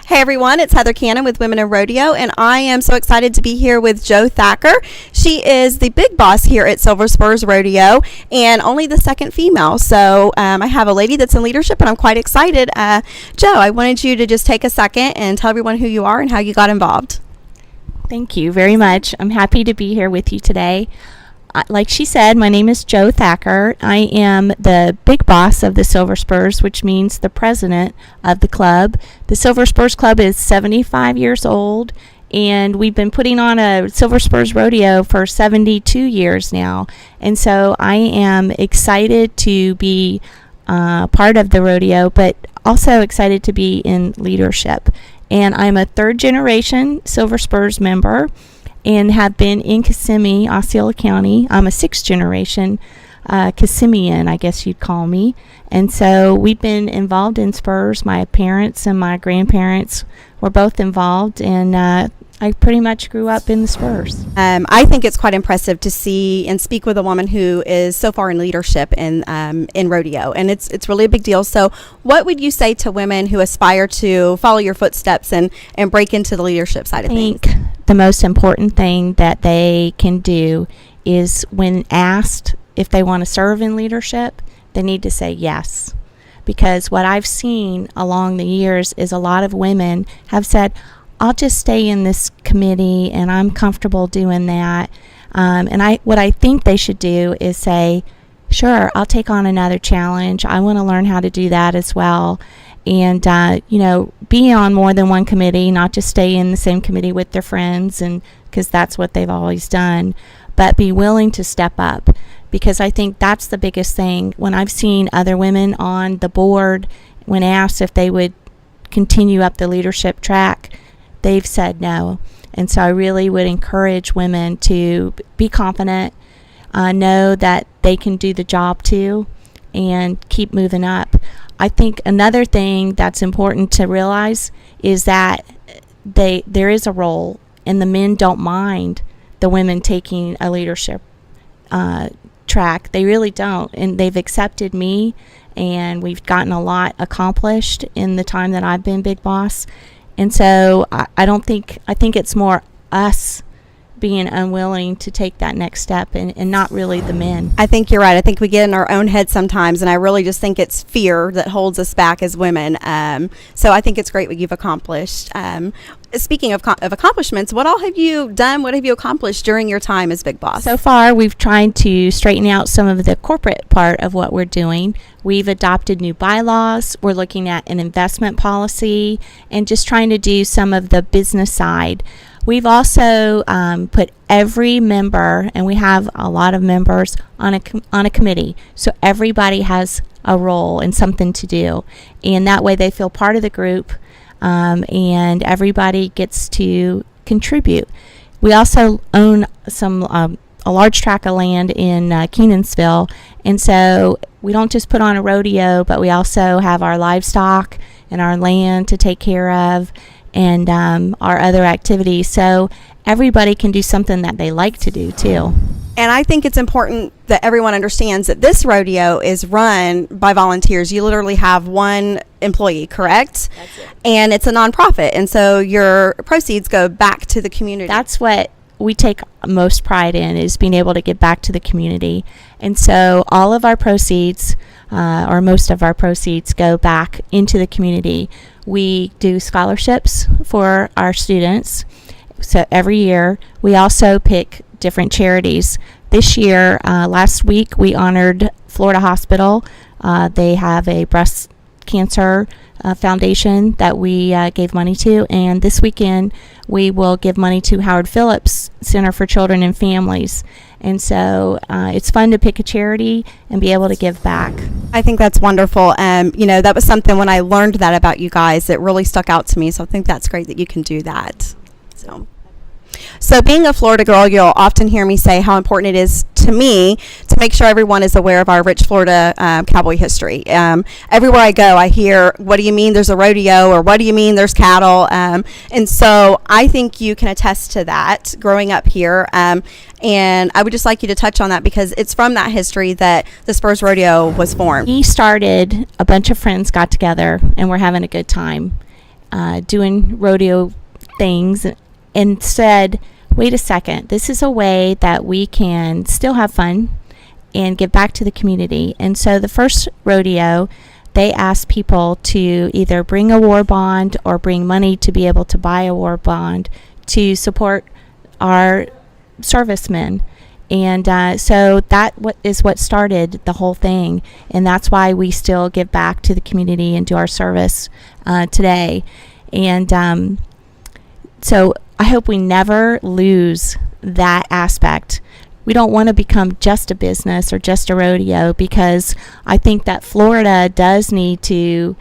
Hey everyone, it's Heather Cannon with Women in Rodeo, and I am so excited to be here with Jo Thacker. She is the big boss here at Silver Spurs Rodeo and only the second female. So I have a lady that's in leadership, and I'm quite excited. Jo, I wanted you to just take a second and tell everyone who you are and how you got involved. Thank you very much. I'm happy to be here with you today. Like she said, my name is Jo Thacker. I am the big boss of the Silver Spurs, which means the president of the club. The Silver Spurs Club is 75 years old, and we've been putting on a Silver Spurs Rodeo for 72 years now. And so I am excited to be part of the rodeo, but also excited to be in leadership. And I'm a third-generation Silver Spurs member and have been in Kissimmee, Osceola County. I'm a sixth-generation Kissimmean, I guess you'd call me. And so we've been involved in Spurs. My parents and my grandparents were both involved, and I pretty much grew up in the Spurs. I think it's quite impressive to see and speak with a woman who is so far in leadership in rodeo, and it's really a big deal. So what would you say to women who aspire to follow your footsteps and break into the leadership side of things? I think the most important thing that they can do is, when asked if they want to serve in leadership, they need to say yes. Because what I've seen along the years is a lot of women have said, I'll just stay in this committee and I'm comfortable doing that. What I think they should do is say, sure, I'll take on another challenge. I want to learn how to do that as well. And, be on more than one committee, not just stay in the same committee with their friends, and because that's what they've always done, but be willing to step up. Because I think that's the biggest thing. When I've seen other women on the board, when asked if they would continue up the leadership track, they've said no. And so I really would encourage women to be confident, know that they can do the job too, and keep moving up. I think another thing that's important to realize is that there is a role, and the men don't mind the women taking a leadership track. They really don't, and they've accepted me, and we've gotten a lot accomplished in the time that I've been big boss. And so I think it's more us being unwilling to take that next step, and not really the men. I think you're right. I think we get in our own head sometimes, and I really just think it's fear that holds us back as women. So I think it's great what you've accomplished. Speaking of accomplishments, what all have you done? What have you accomplished during your time as big boss? So far, we've tried to straighten out some of the corporate part of what we're doing. We've adopted new bylaws. We're looking at an investment policy and just trying to do some of the business side. We've also put every member, and we have a lot of members, on a committee. So everybody has a role and something to do. And that way they feel part of the group, and everybody gets to contribute. We also own a large tract of land in Kenansville, and so we don't just put on a rodeo, but we also have our livestock and our land to take care of, and our other activities. So everybody can do something that they like to do too. And I think it's important that everyone understands that this rodeo is run by volunteers. You literally have one employee, correct? That's it. And it's a nonprofit, and so your proceeds go back to the community. That's what we take most pride in, is being able to give back to the community. And so all of our proceeds, or most of our proceeds, go back into the community. We do scholarships for our students. So every year we also pick different charities. This year, last week, we honored Florida Hospital. They have a breast cancer foundation that we gave money to, and this weekend we will give money to Howard Phillips Center for Children and Families. And so it's fun to pick a charity and be able to give back. I think that's wonderful. That was something, when I learned that about you guys, it really stuck out to me. So I think that's great that you can do that. So being a Florida girl, you'll often hear me say how important it is to me to make sure everyone is aware of our rich Florida cowboy history. Everywhere I go, I hear, what do you mean there's a rodeo, or what do you mean there's cattle? And so I think you can attest to that growing up here. And I would just like you to touch on that, because it's from that history that the Spurs Rodeo was formed. We started, a bunch of friends got together and we're having a good time. doing rodeo things and said, wait a second, this is a way that we can still have fun and give back to the community. And so the first rodeo, they asked people to either bring a war bond or bring money to be able to buy a war bond to support our servicemen. And so that is what started the whole thing. And that's why we still give back to the community and do our service today. And so I hope we never lose that aspect. We don't want to become just a business or just a rodeo, because I think that Florida does need to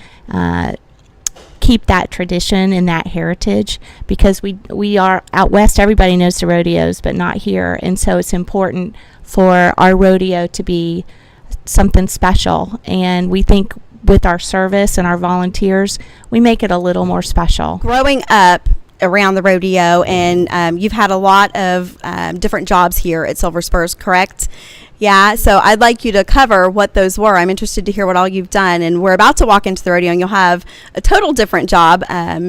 keep that tradition and that heritage, because we are out west. Everybody knows the rodeos, but not here. And so it's important for our rodeo to be something special. And we think with our service and our volunteers, we make it a little more special. Growing up around the rodeo, and you've had a lot of different jobs here at Silver Spurs, correct? Yeah, so I'd like you to cover what those were. I'm interested to hear what all you've done, and we're about to walk into the rodeo and you'll have a total different job.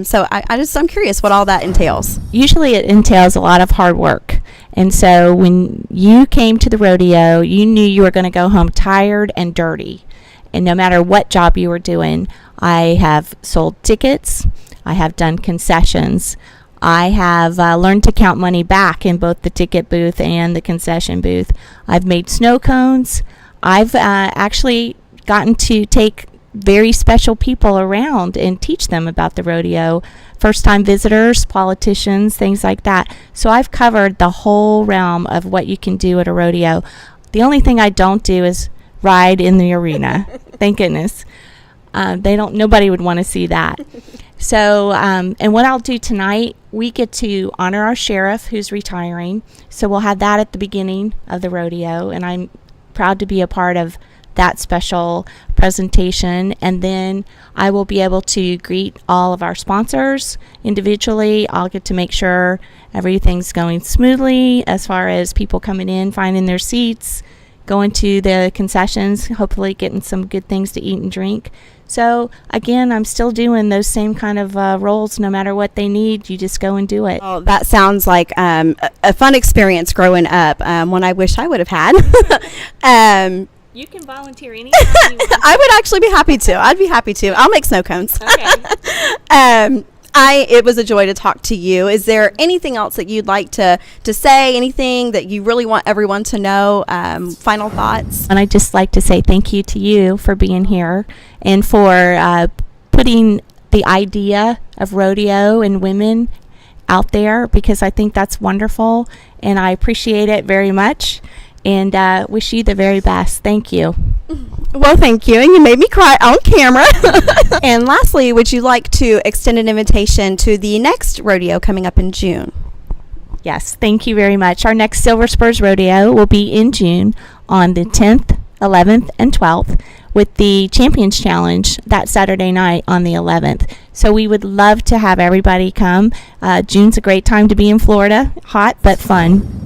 So I'm curious what all that entails. Usually it entails a lot of hard work. And so when you came to the rodeo, you knew you were going to go home tired and dirty. And no matter what job you were doing, I have sold tickets, I have done concessions, I have learned to count money back in both the ticket booth and the concession booth. I've made snow cones. I've actually gotten to take very special people around and teach them about the rodeo. First-time visitors, politicians, things like that. So I've covered the whole realm of what you can do at a rodeo. The only thing I don't do is ride in the arena. Thank goodness. Nobody would want to see that. So, and what I'll do tonight, we get to honor our sheriff who's retiring. So we'll have that at the beginning of the rodeo, and I'm proud to be a part of that special presentation. And then I will be able to greet all of our sponsors individually. I'll get to make sure everything's going smoothly as far as people coming in, finding their seats, going to the concessions, hopefully getting some good things to eat and drink. So again, I'm still doing those same kind of roles. No matter what they need, you just go and do it. Oh, that sounds like a fun experience growing up, one I wish I would have had. You can volunteer anytime you want. I would actually be happy to. I'd be happy to. I'll make snow cones. Okay. It was a joy to talk to you. Is there anything else that you'd like to say? Anything that you really want everyone to know? Final thoughts? And I'd just like to say thank you to you for being here and for putting the idea of rodeo and women out there, because I think that's wonderful and I appreciate it very much, and wish you the very best. Thank you. Well, thank you. And you made me cry on camera. And lastly, would you like to extend an invitation to the next rodeo coming up in June? Yes, thank you very much. Our next Silver Spurs Rodeo will be in June on the 10th, 11th, and 12th, with the Champions Challenge that Saturday night on the 11th. So we would love to have everybody come. June's a great time to be in Florida. Hot, but fun.